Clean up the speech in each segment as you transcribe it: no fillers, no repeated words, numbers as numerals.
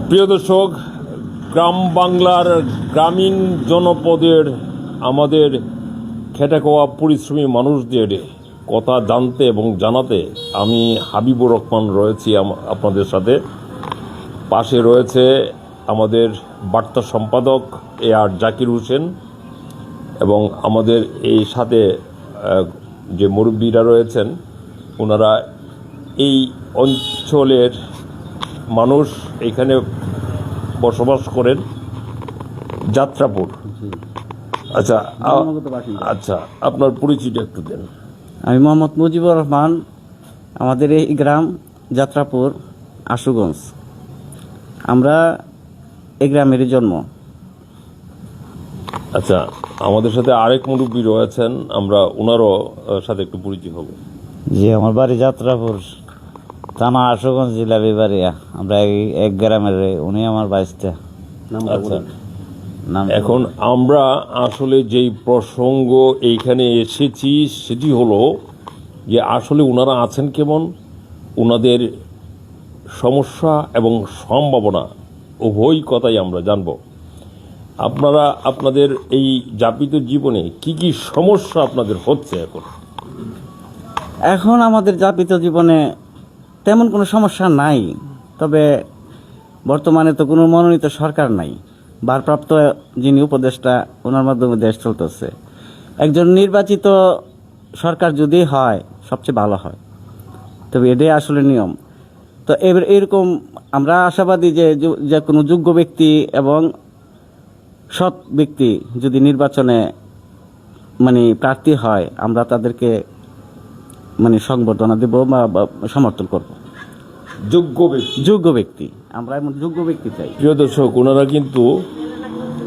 প্রিয় দর্শক, গ্রাম বাংলার গ্রামীণ জনপদের আমাদের খেটে খাওয়া পরিশ্রমী মানুষদের কথা জানতে এবং জানাতে আমি হাবিবুর রহমান রয়েছি আপনাদের সাথে। পাশে রয়েছে আমাদের বার্তা সম্পাদক আর জাকির হোসেন এবং আমাদের এই সাথে যে মুরব্বীরা রয়েছেন ওনারা এই অঞ্চলের মানুষ, এখানে বসবাস করেন যাত্রাপুর। আচ্ছা আচ্ছা, আপনার পরিচয়টা একটু দেন। আমি মোহাম্মদ মুজিবুর রহমান। আমাদের এই গ্রাম যাত্রাপুর আশুগঞ্জ। আমরা এই গ্রামেরই জন্ম। আচ্ছা, আমাদের সাথে আরেক মুরব্বী রয়েছেন, আমরা ওনারও সাথে একটু পরিচয় হব। জি, আমার বাড়ি যাত্রাপুর, থানা আশুগঞ্জ, জেলা বিবারিয়া। আমরা এক গ্রামের, উনি আমার বাইশটা। আচ্ছা, এখন আমরা আসলে যেই প্রসঙ্গ এইখানে এসেছি সেটি হলো যে আসলে ওনারা আছেন কেমন, ওনাদের সমস্যা এবং সম্ভাবনা উভয় কথাই আমরা জানব। আপনারা আপনাদের এই যাপিত জীবনে কি কি সমস্যা আপনাদের হচ্ছে এখন আমাদের যাপিত জীবনে তেমন কোনো সমস্যা নাই, তবে বর্তমানে তো কোনো মনোনীত সরকার নাই। ভারপ্রাপ্ত যিনি উপদেষ্টা, ওনার মাধ্যমে দেশ চলতেছে। একজন নির্বাচিত সরকার যদি হয় সবচেয়ে ভালো হয়, তবে এটাই আসলে নিয়ম। তো এবার এরকম আমরা আশাবাদী যে কোনো যোগ্য ব্যক্তি এবং সৎ ব্যক্তি যদি নির্বাচনে প্রার্থী হয়, আমরা তাদেরকে সংবর্ধনা দেব বা সমর্থন করব। যোগ্য ব্যক্তি, আমরা এমন যোগ্য ব্যক্তি চাই। প্রিয় দর্শক,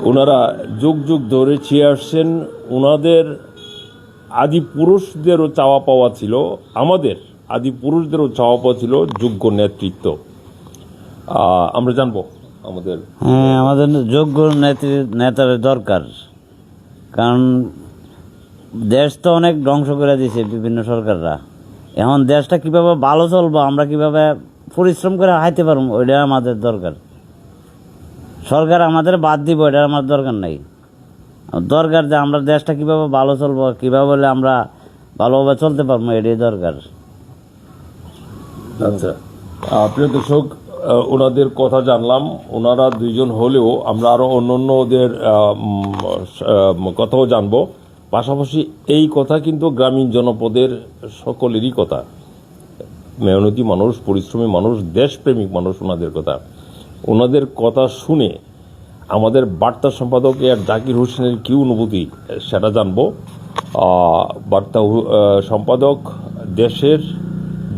ওনারা যুগ যুগ ধরে চেয়ে আসছেন। ওনাদের আদি পুরুষদেরও চাওয়া পাওয়া ছিল, আমাদের আদি পুরুষদেরও চাওয়া পাওয়া ছিল যোগ্য নেতৃত্ব। আমরা জানবো আমাদের যোগ্য নেতার দরকার, কারণ দেশ তো অনেক ধ্বংস করে দিয়েছে বিভিন্ন সরকাররা। এখন দেশটা কিভাবে ভালো চলবো, আমরা কিভাবে পরিশ্রম করে হাইতে পারবো, ওইটা আমাদের দরকার। সরকার আমাদের বাদ দিব, এটা আমার দরকার নাই। দরকার যে আমরা দেশটা কিভাবে ভালো চলবো, কিভাবে বলে আমরা ভালোভাবে চলতে পারবো, এটাই দরকার। আচ্ছা, প্রিয় দর্শক, ওনাদের কথা জানলাম। ওনারা দুইজন হলেও আমরা আরও অন্যান্যদের কথাও জানবো। পাশাপাশি এই কথা কিন্তু গ্রামীণ জনপদের সকলেরই কথা। মেহনতি মানুষ, পরিশ্রমী মানুষ, দেশপ্রেমিক মানুষ, ওনাদের কথা শুনে আমাদের বার্তা সম্পাদক আর জাকির হোসেনের কি অনুভূতি সেটা জানবো। বার্তা সম্পাদক দেশের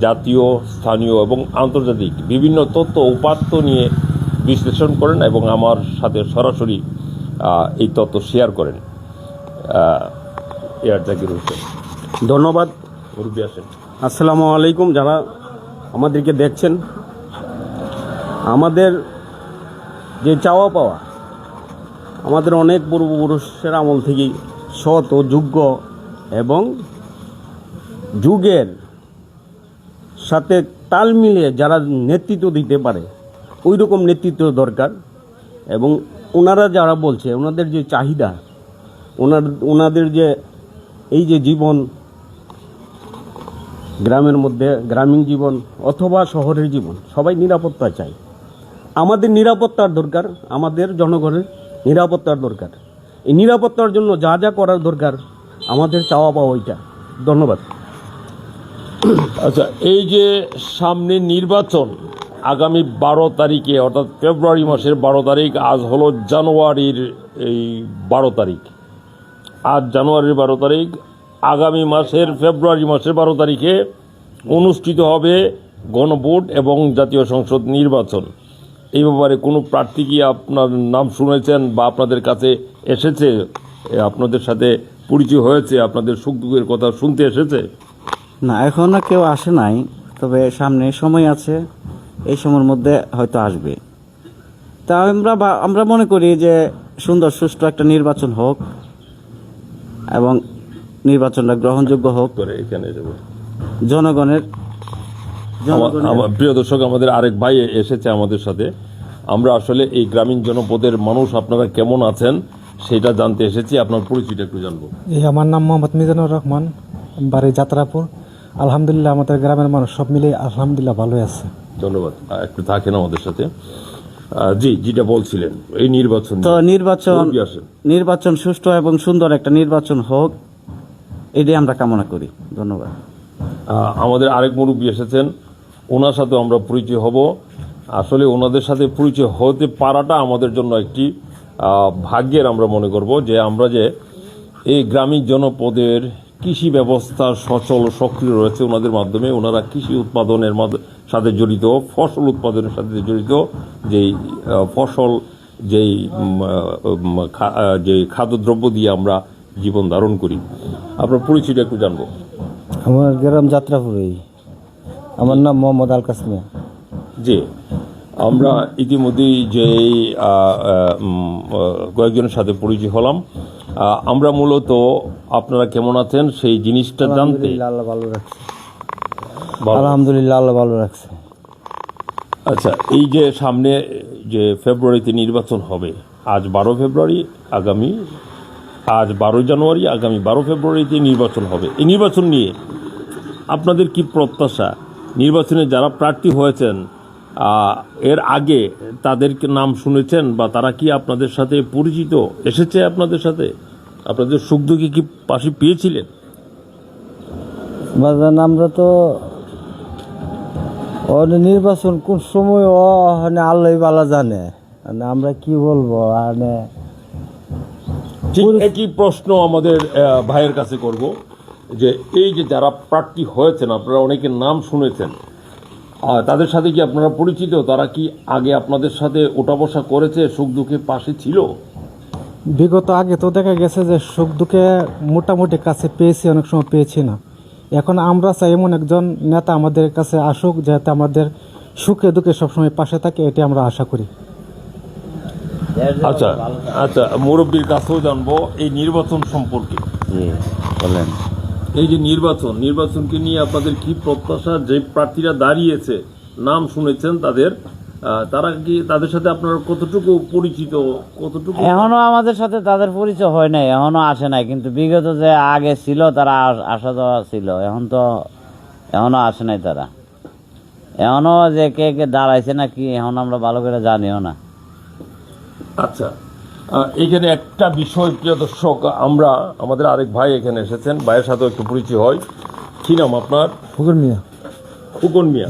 জাতীয়, স্থানীয় এবং আন্তর্জাতিক বিভিন্ন তথ্য উপাত্ত নিয়ে বিশ্লেষণ করেন এবং আমার সাথে সরাসরি এই তথ্য শেয়ার করেন। এয়ার জাকির হোসেন। ধন্যবাদ। মুরব্বী আসেন। আসসালামু আলাইকুম। যারা আমাদেরকে দেখছেন, আমাদের যে চাওয়া পাওয়া, আমাদের অনেক পূর্বপুরুষের আমল থেকেই সৎ ও যোগ্য এবং যুগের সাথে তাল মিলিয়ে যারা নেতৃত্ব দিতে পারে, ওই রকম নেতৃত্ব দরকার। এবং ওনারা যারা বলছে, ওনাদের যে চাহিদা, ওনাদের যে এই যে জীবন, গ্রামের মধ্যে গ্রামীণ জীবন অথবা শহরের জীবন, সবাই নিরাপত্তা চায়। আমাদের নিরাপত্তার দরকার, আমাদের জনগণের নিরাপত্তার দরকার। এই নিরাপত্তার জন্য যা যা করার দরকার আমাদের চাওয়া পাওয়া ওইটা। ধন্যবাদ। আচ্ছা, এই যে সামনে নির্বাচন আগামী 12 তারিখে, অর্থাৎ ফেব্রুয়ারি মাসের 12 তারিখ, আজ হলো জানুয়ারির 12 তারিখ। আজ জানুয়ারির 12 তারিখ, আগামী মাসের ফেব্রুয়ারি মাসের 12 তারিখে অনুষ্ঠিত হবে গণভোট এবং জাতীয় সংসদ নির্বাচন। এই ব্যাপারে কোনো প্রার্থী কি আপনার নাম শুনেছেন বা আপনাদের কাছে এসেছে, আপনাদের সাথে পরিচয় হয়েছে, আপনাদের সুখ দুঃখের কথা শুনতে এসেছে? না, এখনো কেউ আসে নাই, তবে সামনে সময় আছে, এই সময়ের মধ্যে হয়তো আসবে। তা আমরা মনে করি যে সুন্দর সুষ্ঠু একটা নির্বাচন হোক এবং নির্বাচনটা গ্রহণযোগ্য হোক, এখানে জনগণের আমার প্রিয় দর্শক, আমাদের আরেক ভাই এসেছে আমাদের সাথে। আমরা আসলে এই গ্রামীণ জনপদের মানুষ আপনারা কেমন আছেন সেটা জানতে এসেছি। আপনার পরিচয়টা একটু জানবো। আমার নাম মোহাম্মদ মিজানুর রহমান, বাড়ি যাত্রাপুর। আলহামদুলিল্লাহ আমাদের গ্রামের মানুষ সব মিলে আলহামদুলিল্লাহ ভালোই আছে। ধন্যবাদ। একটু থাকেন আমাদের সাথে। জি, যেটা বলছিলেন এই নির্বাচন, তো নির্বাচন সুষ্ঠু এবং সুন্দর একটা নির্বাচন হোক, এটাই আমরা কামনা করি। ধন্যবাদ। আমাদের আরেক মুরব্বী এসেছেন, ওনার সাথে আমরা পরিচয় হব। আসলে ওনাদের সাথে পরিচয় হতে পারাটা আমাদের জন্য একটি ভাগ্যের আমরা মনে করব, যে আমরা যে এই গ্রামীণ জনপদের কৃষি ব্যবস্থা সচল সক্রিয় রয়েছে ওনাদের মাধ্যমে। ওনারা কৃষি উৎপাদনের সাথে জড়িত, ফসল উৎপাদনের সাথে জড়িত, যেই ফসল যেই যে খাদ্যদ্রব্য দিয়ে আমরা জীবন ধারণ করি। আপনার পরিচয়টা একটু জানবো। আমার গ্রাম যাত্রাপুরেই। আমার নাম মোহাম্মদ আল কাসমিয়া। জি, আমরা ইতিমধ্যেই যে কয়েকজনের সাথে পরিচয় হলাম। আমরা মূলত আপনারা কেমন আছেন সেই জিনিসটা জানতে। আল্লাহ ভালো রাখছে। আলহামদুলিল্লাহ আল্লাহ ভালো রাখছে। আচ্ছা, এই যে সামনে যে ফেব্রুয়ারিতে নির্বাচন হবে, আজ 12 ফেব্রুয়ারি, আজ 12 জানুয়ারি, আগামী 12 ফেব্রুয়ারিতে নির্বাচন হবে। এই নির্বাচন নিয়ে আপনাদের কি প্রত্যাশা? নির্বাচনে যারা প্রার্থী হয়েছেন এর আগে তাদেরকে নাম শুনেছেন, বা তারা কি আপনাদের সাথে পরিচিত, এসেছে আপনাদের সাথে? আপনাদের সুখ দুঃখে কি পাশে পেয়েছিলেন? বাজান, আমরা তো নির্বাচন কোন সময় আল্লাহ ভালো জানে, আমরা কি বলবো। ঠিক একই প্রশ্ন আমাদের ভাইয়ের কাছে করব, যে এই যে যারা প্রার্থী হয়েছেন, আপনারা অনেকের নাম শুনেছেন, তাদের সাথে কি আপনারা পরিচিত? তারা কি আগে আপনাদের সাথে ওঠা বসা করেছে, সুখ দুঃখে পাশে ছিল? বিগত আগে তো দেখা গেছে যে সুখ দুঃখে মোটামুটি কাছে পেয়েছি, অনেক সময় পেয়েছি না। এখন আমরা চাই এমন একজন নেতা আমাদের কাছে আসুক, যাতে আমাদের সুখে দুঃখে সবসময় পাশে থাকে, এটি আমরা আশা করি। আচ্ছা আচ্ছা, মুরব্বীর কাছেও জানবো এই নির্বাচন সম্পর্কে। বলেন। এই যে নির্বাচনকে নিয়ে আপনাদের কি প্রত্যাশা? যে প্রার্থীরা দাঁড়িয়েছে, নাম শুনেছেন তাদের, তারা কি, তাদের সাথে আপনারা কতটুকু পরিচিত, কতটুকু? এখনো আমাদের সাথে তাদের পরিচয় হয় নাই, এখনো আসে নাই, কিন্তু বিগত যে আগে ছিল তারা আসা যাওয়া ছিল, এখনো আসে নাই তারা। এখনো যে কে কে দাঁড়াইছে না কি এখন আমরা ভালো করে জানিও না। আচ্ছা, এখানে একটা বিষয় প্রিয় দর্শক, আমাদের আরেক ভাই এখানে এসেছেন, ভাইয়ের সাথেও একটু পরিচয় হয়। কি নাম আপনার? ফুকন মিয়া। ফুকন মিয়া।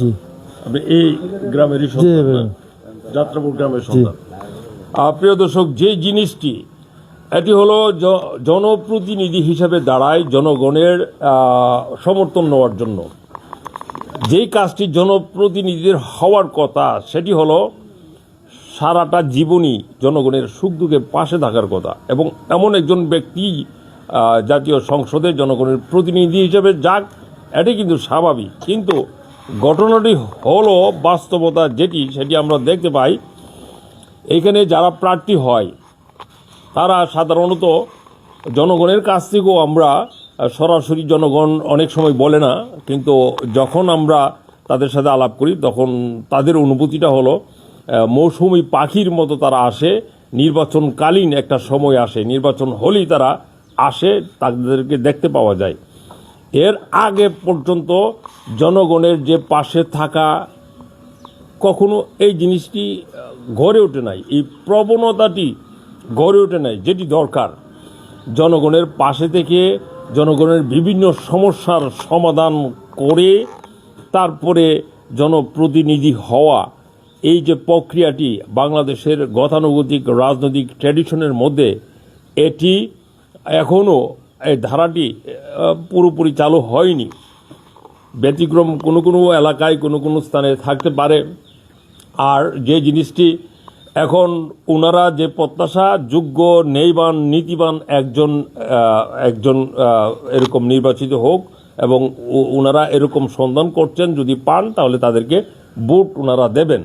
আপনি এই গ্রামেরই সন্তান, যাত্রাপুর গ্রামের সন্তান। প্রিয় দর্শক, যে জিনিসটি এটি হলো জনপ্রতিনিধি হিসেবে দাঁড়ায় জনগণের সমর্থন নেওয়ার জন্য। যেই কাজটি জনপ্রতিনিধিদের হওয়ার কথা, সেটি হলো সারাটা জীবনই জনগণের সুখ দুঃখে পাশে থাকার কথা, এবং এমন একজন ব্যক্তি জাতীয় সংসদে জনগণের প্রতিনিধি হিসেবে যাক, এটি কিন্তু স্বাভাবিক। কিন্তু ঘটনাটি হলো বাস্তবতা সেটি আমরা দেখতে পাই। এখানে যারা প্রার্থী হয় তারা সাধারণত জনগণের কাছ থেকেও আমরা সরাসরি, জনগণ অনেক সময় বলে না, কিন্তু যখন আমরা তাদের সাথে আলাপ করি তখন তাদের অনুভূতিটা হলো মৌসুমী পাখির মতো তারা আসে। নির্বাচনকালীন একটা সময় আসে, নির্বাচন হলেই তারা আসে, তাদেরকে দেখতে পাওয়া যায়। এর আগে পর্যন্ত জনগণের যে পাশে থাকা, কখনো এই জিনিসটি গড়ে ওঠে নাই, এই প্রবণতাটি গড়ে ওঠে নাই, যেটি দরকার। জনগণের পাশে থেকে জনগণের বিভিন্ন সমস্যার সমাধান করে তারপরে জনপ্রতিনিধি হওয়া, এই যে প্রক্রিয়াটি বাংলাদেশের গতানুগতিক রাজনৈতিক ট্র্যাডিশনের মধ্যে, এটি এখনও, এই ধারাটি পুরোপুরি চালু হয়নি। ব্যতিক্রম কোনো কোনো এলাকায়, কোনো কোনো স্থানে থাকতে পারে। আর যে জিনিসটি এখন ওনারা যে প্রত্যাশা, যোগ্য নেইবান নীতিবান একজন এরকম নির্বাচিত হোক, এবং ওনারা এরকম সন্ধান করছেন, যদি পান তাহলে তাদেরকে ভোট ওনারা দেবেন।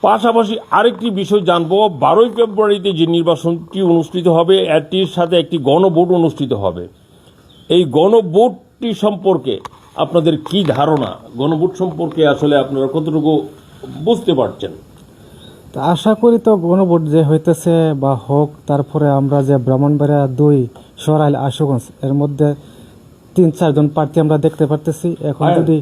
পাশাপাশি আরেকটি বিষয় জানবো, 12 ফেব্রুয়ারিতে যে নির্বাচনটি অনুষ্ঠিত হবে, এটির সাথে একটি গণভোট অনুষ্ঠিত হবে। এই গণভোটটি সম্পর্কে আপনাদের কি ধারণা গণভোট সম্পর্কে, আসলে আপনারা কতটুকু বুঝতে পারছেন? তো আশা করি তো গণভোট যে হইতেছে বা হোক, তারপরে আমরা যে ব্রাহ্মণবাড়িয়া 2 সরাইল আশুগঞ্জ এর মধ্যে 3-4 জন প্রার্থী আমরা দেখতে পারতেছি। এখন যদি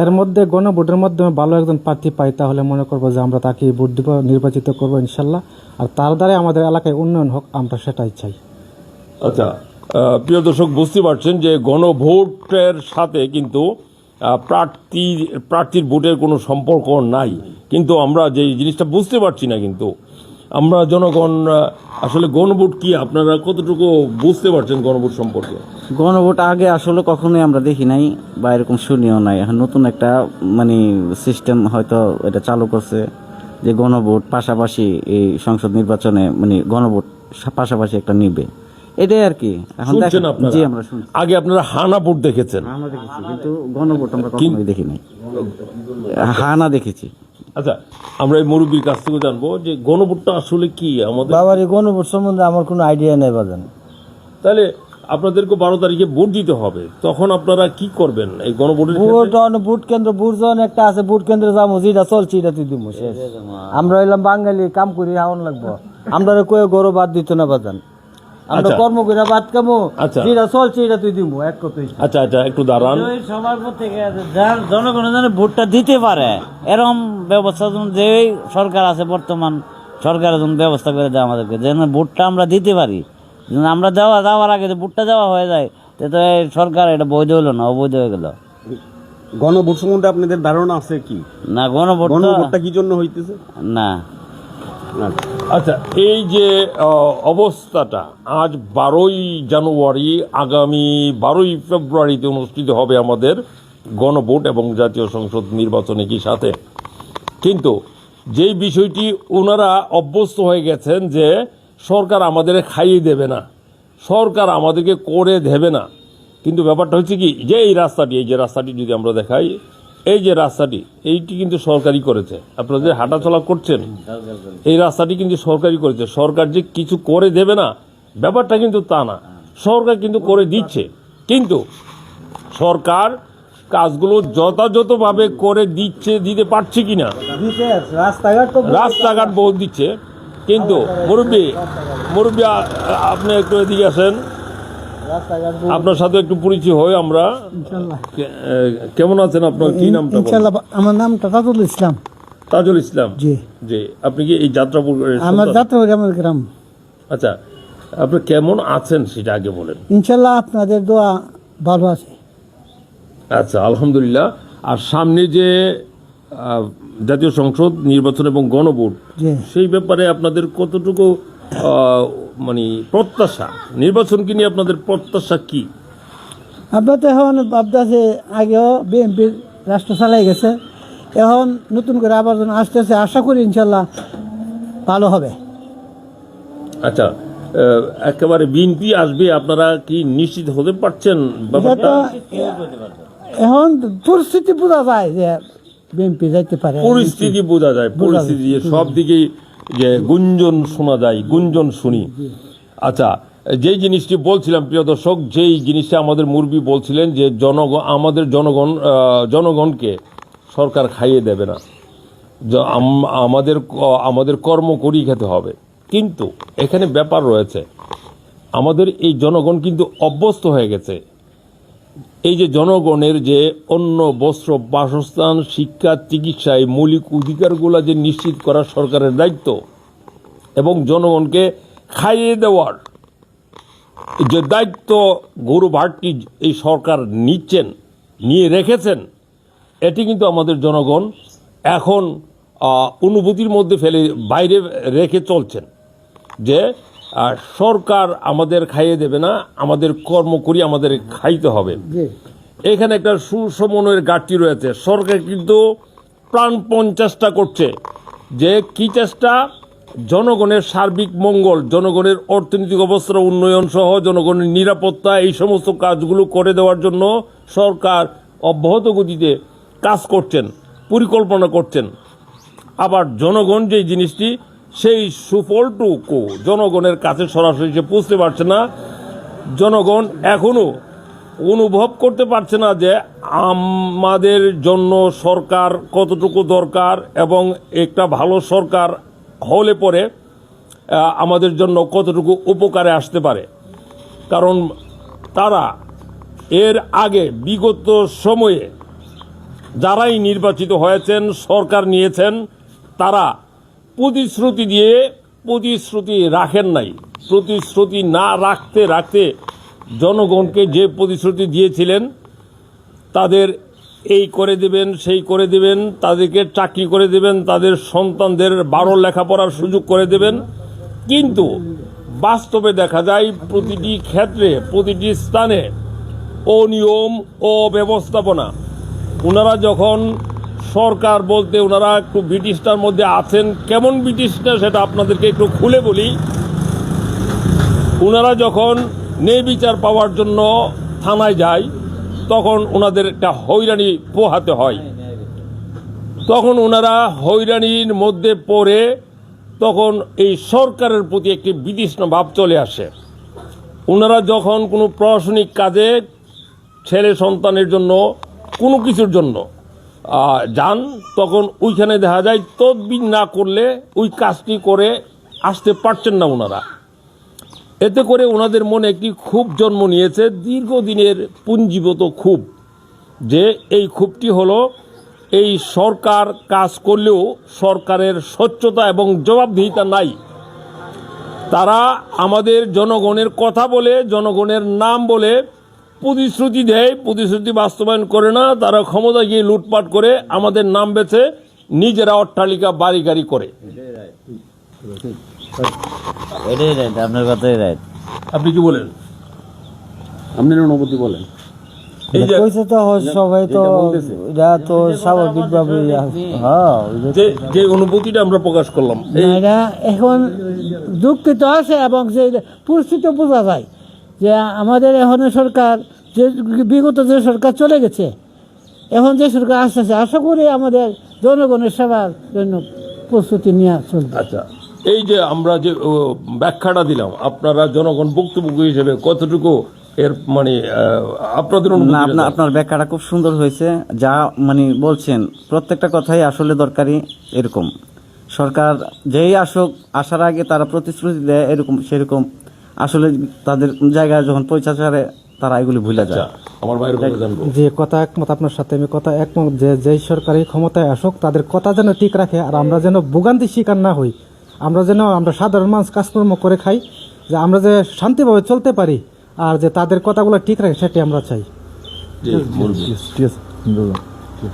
এর মধ্যে গণভোটের মাধ্যমে ভালো একজন প্রার্থী পাই, তাহলে মনে করবো যে আমরা তাকে ভোট দিব, নির্বাচিত করবো ইনশাল্লাহ। আর তার দ্বারা আমাদের এলাকায় উন্নয়ন হোক, আমরা সেটাই চাই। আচ্ছা, প্রিয় দর্শক, বুঝতে পারছেন যে গণভোটের সাথে কিন্তু প্রার্থীর ভোটের কোনো সম্পর্ক নাই, কিন্তু আমরা যে জিনিসটা বুঝতে পারছি না, কিন্তু আমরা জনগণ আসলে গণভোট কি আপনারা কতটুকু বুঝতে পারছেন গণভোট সম্পর্কে? গণভোট আগে আসলে কখনোই আমরা দেখি নাই বা এরকম শুনিও নাই। এখন নতুন একটা মানে সিস্টেম হয়তো এটা চালু করছে যে গণভোট পাশাপাশি এই সংসদ নির্বাচনে মানে গণভোট পাশাপাশি একটা নিবে, এটাই আর কি। এখন শুনছেন আপনারা? জি, আমরা শুনছি, আগে আপনারা হানা ভোট দেখেছেন, আমরা দেখেছি, কিন্তু গণভোট আমরা কখনোই দেখি নাই। হানা দেখেছি। আচ্ছা, আমরা এই মুরব্বীর কাছ থেকে জানবো যে গণভোটটা আসলে কি আমাদের। বাবার এই গণভোট সম্বন্ধে আমার কোনো আইডিয়া নেই বাজান। তাহলে আপনাদেরকে 12 তারিখে ভোট দিতে হবে, তখন আপনারা কি করবেন এই গণভোটের ক্ষেত্রে? ভোট কেন্দ্র বুর্জন একটা আছে, ভোট কেন্দ্রে যাবো, যেটা চলছে এটা তুই দিব শেষ। আমরা এলাম বাঙালি, কাম করি হাওন লাগবো, আমরা কয়ে গরু বাদ দিত না বাজান, আমরা আচ্ছা। কর্ম করে বাদ কামো, আচ্ছা। যেটা চলছে এটা তুই দিব এক কথাই। আচ্ছা আচ্ছা, একটু দাঁড়ান। সবার থেকে জনগণ যেন ভোটটা দিতে পারে এরকম ব্যবস্থা যে সরকার আছে বর্তমান সরকার যেন ব্যবস্থা করে দেয় আমাদেরকে, যেন ভোটটা আমরা দিতে পারি। যেন আমরা যাওয়ার আগে ভোটটা দেওয়া হয়ে যায়, তো এই সরকার এটা বৈধ হলো না, অবৈধ হয়ে গেল। গণভোট সম্বন্ধে আপনাদের ধারণা আছে কি? না, গণভোটটা কি জন্য হইতেছে না। আচ্ছা, এই যে অবস্থাটা আজ 12ই জানুয়ারি, আগামী 12ই ফেব্রুয়ারিতে অনুষ্ঠিত হবে আমাদের গণভোট এবং জাতীয় সংসদ নির্বাচন একই সাথে, কিন্তু যেই বিষয়টি ওনারা অভ্যস্ত হয়ে গেছেন যে সরকার আমাদের খাইয়ে দেবে না, সরকার আমাদেরকে করে দেবে না। কিন্তু ব্যাপারটা হচ্ছে কি, যে এই রাস্তাটি যদি আমরা দেখাই, এই যে রাস্তাটি, এইটি কিন্তু সরকারই করেছে। আপনারা যে হাঁটাচলা করছেন, এই রাস্তাটি কিন্তু সরকারই করেছে। সরকার যে কিছু করে দেবে না, ব্যাপারটা কিন্তু তা না, সরকার কিন্তু করে দিচ্ছে। কিন্তু সরকার কাজগুলো যথাযথভাবে করে দিতে পারছে কিনা, রাস্তাঘাট বহুত দিচ্ছে, কিন্তু মুরব্বী আপনি একটু এদিকে আসেন, আপনার সাথে একটু পরিচয় হই আমরা। কেমন আছেন? আপনার কি নামটা? আমার নাম তাজুল ইসলাম। তাজুল ইসলাম। জি জি, আপনি কি এই যাত্রাপুর? আমার যাত্রাবাড়ি, আমার গ্রাম। আচ্ছা, আপনি কেমন আছেন সেটা আগে বলেন। ইনশাল্লাহ আপনাদের দোয়া ভালো আছে। আচ্ছা, আলহামদুলিল্লাহ। আর সামনে যে জাতীয় সংসদ নির্বাচন এবং গণভোট, জি সেই ব্যাপারে আপনাদের কতটুকু মানে প্রত্যাশা, নির্বাচনকে নিয়ে আপনাদের প্রত্যাশা কি? আপনার তো এখন ভাবতেছে, আগেও বিএনপির রাষ্ট্র চালাই গেছে, এখন নতুন করে আবার যেন আসতেছে, আশা করি ইনশাল্লাহ ভালো হবে। আচ্ছা, একেবারে বিএনপি আসবে, আপনারা কি নিশ্চিত হতে পারছেন এটা ব্যাপারটা? তো এখন পরিস্থিতি বোঝা যায় যে বিএনপি যাইতে পারে। পরিস্থিতি বোঝা যায়, পরিস্থিতি সব দিকেই যে গুঞ্জন শোনা যায়, গুঞ্জন শুনি। আচ্ছা, যেই জিনিসটি বলছিলাম প্রিয় দর্শক, যেই জিনিসটা আমাদের মুরব্বী বলছিলেন যে আমাদের জনগণকে সরকার খাইয়ে দেবে না, আমাদের কর্ম করেই খেতে হবে। কিন্তু এখানে ব্যাপার রয়েছে, আমাদের এই জনগণ কিন্তু অভ্যস্ত হয়ে গেছে। এই যে জনগণের যে অন্ন, বস্ত্র, বাসস্থান, শিক্ষা, চিকিৎসা, এই মৌলিক অধিকারগুলো যে নিশ্চিত করা সরকারের দায়িত্ব, এবং জনগণকে খাইয়ে দেওয়ার যে দায়িত্ব গৌরবভারটি এই সরকার নিয়ে রেখেছেন, এটি কিন্তু আমাদের জনগণ এখন অনুভূতির মধ্যে বাইরে রেখে চলছেন যে সরকার আমাদের খাইয়ে দেবে না, আমাদের কর্ম করি, আমাদের খাইতে হবে। এখানে একটা সুসমন্বয়ের ঘাটতি রয়েছে। সরকার কিন্তু প্রাণপণ চেষ্টা করছে, যে কি চেষ্টা? জনগণের সার্বিক মঙ্গল, জনগণের অর্থনৈতিক অবস্থার উন্নয়ন সহ জনগণের নিরাপত্তা, এই সমস্ত কাজগুলো করে দেওয়ার জন্য সরকার অব্যাহত গতিতে কাজ করছেন, পরিকল্পনা করছেন। আবার জনগণ যে জিনিসটি, সেই সুফলটুকু জনগণের কাছে সরাসরি সে পৌঁছতে পারছে না। জনগণ এখনো অনুভব করতে পারছে না যে আমাদের জন্য সরকার কতটুকু দরকার এবং একটা ভালো সরকার হলে পরে আমাদের জন্য কতটুকু উপকারে আসতে পারে। কারণ তারা এর আগে বিগত সময়ে যারাই নির্বাচিত হয়েছেন, সরকার নিয়েছেন, তারা প্রতিশ্রুতি দিয়ে প্রতিশ্রুতি রাখেন নাই। প্রতিশ্রুতি না রাখতে রাখতে জনগণকে যে প্রতিশ্রুতি দিয়েছিলেন, তাদের এই করে দেবেন, সেই করে দেবেন, তাদেরকে চাকরি করে দেবেন, তাদের সন্তানদের 12 লেখাপড়ার সুযোগ করে দেবেন, কিন্তু বাস্তবে দেখা যায় প্রতিটি ক্ষেত্রে, প্রতিটি স্থানে অনিয়ম, অব্যবস্থাপনা। ওনারা যখন সরকার বলতে ওনারা একটু ব্রিটিশটার মধ্যে আছেন। কেমন ব্রিটিশটা সেটা আপনাদেরকে একটু খুলে বলি। ওনারা যখন ন্যায় বিচার পাওয়ার জন্য থানায় যায়, তখন ওনাদের একটা হয়রানি পোহাতে হয়। তখন ওনারা হয়রানির মধ্যে পড়ে তখন এই সরকারের প্রতি একটি বিতৃষ্ণা ভাব চলে আসে। ওনারা যখন কোনো প্রশাসনিক কাজে ছেলে সন্তানের জন্য কোনো কিছুর জন্য যান, তখন ওইখানে দেখা যায় তদবির না করলে ওই কাজটি করে আসতে পারছেন না ওনারা। এতে করে ওনাদের মনে একটি ক্ষোভ জন্ম নিয়েছে, দীর্ঘদিনের পুঞ্জীভূত ক্ষোভ। যে এই ক্ষোভটি হলো, এই সরকার কাজ করলেও সরকারের স্বচ্ছতা এবং জবাবদিহিতা নাই। তারা আমাদের জনগণের কথা বলে, জনগণের নাম বলে প্রতিশ্রুতি দেয়, প্রতিশ্রুতি বাস্তবায়ন করে না। তারা ক্ষমতা গিয়ে লুটপাট করে আমাদের নাম বেছে নিজেরা অট্টালিকা বাড়ি গাড়ি করে। এটাই রাইট, আপনার কথাই রাইট। আপনি কি বলেন? আপনার অনুভূতি বলেন। এই যে কইছে তো সবাই তো এটা তো স্বাভাবিকভাবে হ্যাঁ, যে অনুভূতিটা আমরা প্রকাশ করলাম, এরা এখন দুঃখিত আছে এবং যে পরিস্থিতি বোঝা যায় যে আমাদের এখন সরকার, যে বিগত যে সরকার চলে গেছে, এখন যে সরকার আসতেছে, আশা করি আমাদের জনগণের সেবার জন্য প্রস্তুতি নিয়ে চলবে। আচ্ছা, এই যে আমরা যে ব্যাখ্যাটা দিলাম, আপনারা জনগণ ভুক্তভোগী হিসেবে কতটুকু এর মানে আপনাদের না, অনুভূতি? আপনার ব্যাখ্যাটা খুব সুন্দর হয়েছে। যা মানে বলছেন প্রত্যেকটা কথাই আসলে দরকারি। এরকম সরকার যেই আসুক, আসার আগে তারা প্রতিশ্রুতি দেয় এরকম সেরকম, আসলে তাদের জায়গায় যখন পৌঁছাচ্ছে তারা এগুলি ভুলে যায়। আমার বাইরে কথা জানবো। যে কথা একমত, আপনার সাথে আমি কথা একমত যে যেই সরকারি ক্ষমতায় আসুক তাদের কথা যেন ঠিক রাখে, আর আমরা যেন ভোগান্তি শিকার না হই। আমরা সাধারণ মানুষ কাজকর্ম করে খাই, যে আমরা যে শান্তিভাবে চলতে পারি, আর যে তাদের কথাগুলো ঠিক রাখে সেটাই আমরা চাই।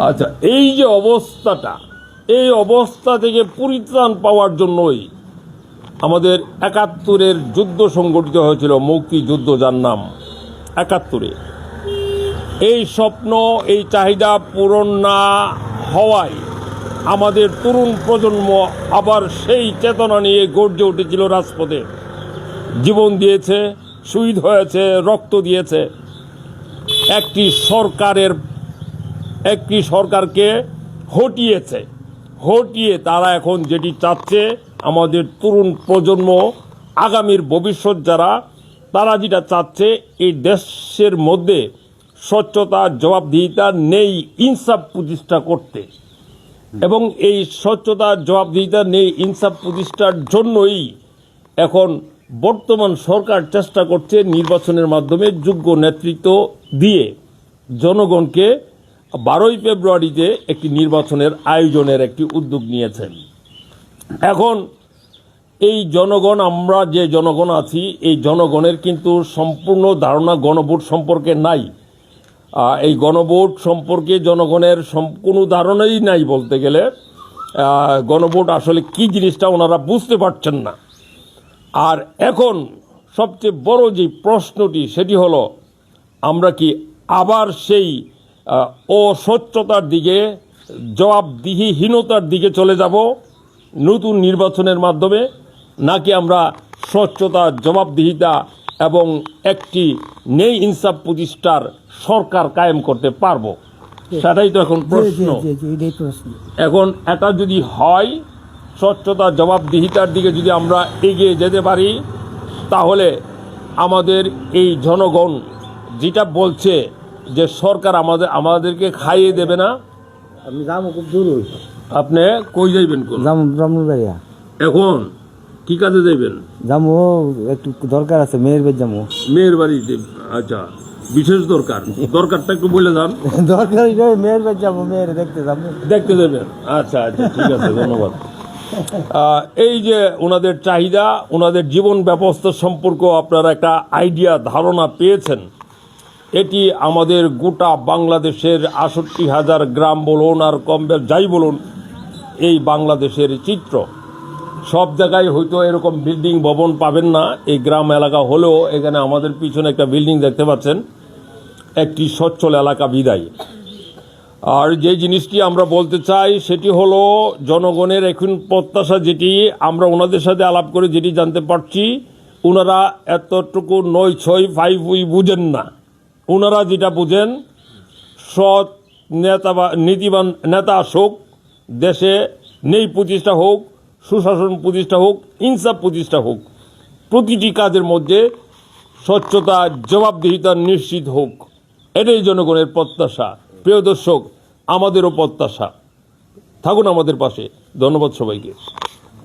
আচ্ছা, এই যে অবস্থাটা, এই অবস্থা থেকে পরিত্রাণ পাওয়ার জন্যই আমাদের ৭১-এর যুদ্ধ সংগঠিত হয়েছিল, মুক্তিযুদ্ধ, যার নাম ৭১-এ। এই স্বপ্ন, এই চাহিদা পূরণ না হওয়ায় আমাদের তরুণ প্রজন্ম আবার সেই চেতনা নিয়ে গর্জে উঠেছিল রাজপথে, জীবন দিয়েছে, শহীদ হয়েছে, রক্ত দিয়েছে। একটি সরকারকে হটিয়ে তারা এখন যেটি চাচ্ছে, আমাদের তরুণ প্রজন্ম, আগামীর ভবিষ্যৎ যারা, তারা যেটা চাচ্ছে, এই দেশের মধ্যে স্বচ্ছতা, জবাবদিহিতা নেই, ইনসাফ প্রতিষ্ঠা করতে। এবং এই স্বচ্ছতা, জবাবদিহিতা নেই, ইনসাফ প্রতিষ্ঠার জন্যই এখন বর্তমান সরকার চেষ্টা করছে নির্বাচনের মাধ্যমে যোগ্য নেতৃত্ব দিয়ে জনগণকে 12ই ফেব্রুয়ারিতে একটি নির্বাচনের আয়োজনের একটি উদ্যোগ নিয়েছেন। এখন এই জনগণ, আমরা যে জনগণ আছি, এই জনগণের কিন্তু সম্পূর্ণ ধারণা গণভোট সম্পর্কে নাই। এই গণভোট সম্পর্কে জনগণের কোনো ধারণাই নাই বলতে গেলে। গণভোট আসলে কি জিনিসটা ওনারা বুঝতে পারছেন না। আর এখন সবচেয়ে বড় যে প্রশ্নটি, সেটি হলো, আমরা কি আবার সেই অস্বচ্ছতার দিকে, জবাবদিহিহীনতার দিকে চলে যাব নতুন নির্বাচনের মাধ্যমে, নাকি আমরা স্বচ্ছতা, জবাবদিহিতা এবং একটি ন্যায় ইনসাফ প্রতিষ্ঠার সরকার কায়েম করতে পারবো? সেটাই তো এখন প্রশ্ন। এখন এটা যদি হয়, স্বচ্ছতা, জবাবদিহিতার দিকে যদি আমরা এগিয়ে যেতে পারি, তাহলে আমাদের এই জনগণ যেটা বলছে যে সরকার আমাদেরকে খাইয়ে দেবে না, আমি যাবো খুব দূর আপনি কই যাইবেন কোন যাবো ব্রাহ্মণবাড়িয়া এখন কি কাজে যাইবেন? যাবো একটু দরকার আছে মেয়ের বেদ যাবো মেয়ের বাড়িতে। আচ্ছা, বিশেষ দরকারটা একটু বলে যান। দরকার মেয়ের বেদ যাবো, মেয়ের দেখতে যাবো। দেখতে দেবেন? আচ্ছা আচ্ছা, ঠিক আছে, ধন্যবাদ। এই যে ওনাদের চাহিদা, ওনাদের জীবন ব্যবস্থা সম্পর্ক আপনারা একটা আইডিয়া, ধারণা পেয়েছেন। এটি আমাদের গোটা বাংলাদেশের ৬৮,০০০ গ্রাম বলুন আর কম যাই বলুন, এই বাংলাদেশের চিত্র। সব জায়গায় হয়তো এরকম বিল্ডিং ভবন পাবেন না, এই গ্রাম এলাকা হলেও এখানে আমাদের পিছনে একটা বিল্ডিং দেখতে পাচ্ছেন, একটি সচ্ছল এলাকা বিদায়। আর যে জিনিসটি আমরা বলতে চাই সেটি হলো জনগণের এখন প্রত্যাশা, যেটি আমরা ওনাদের সাথে আলাপ করে যেটি জানতে পারছি, ওনারা এতটুকু ৯-৬-৫ বুঝেন না। ওনারা যেটা বুঝেন, সৎ নেতা বা নীতিবান নেতা আসুক, দেশে নেই প্রতিষ্ঠা হোক, সুশাসন প্রতিষ্ঠা হোক, ইনসাফ প্রতিষ্ঠা হোক, প্রতিটি কাজের মধ্যে স্বচ্ছতা, জবাবদিহিতা নিশ্চিত হোক। এটাই জনগণের প্রত্যাশা। প্রিয় দর্শক, আমাদেরও প্রত্যাশা। থাকুন আমাদের পাশে। ধন্যবাদ সবাইকে।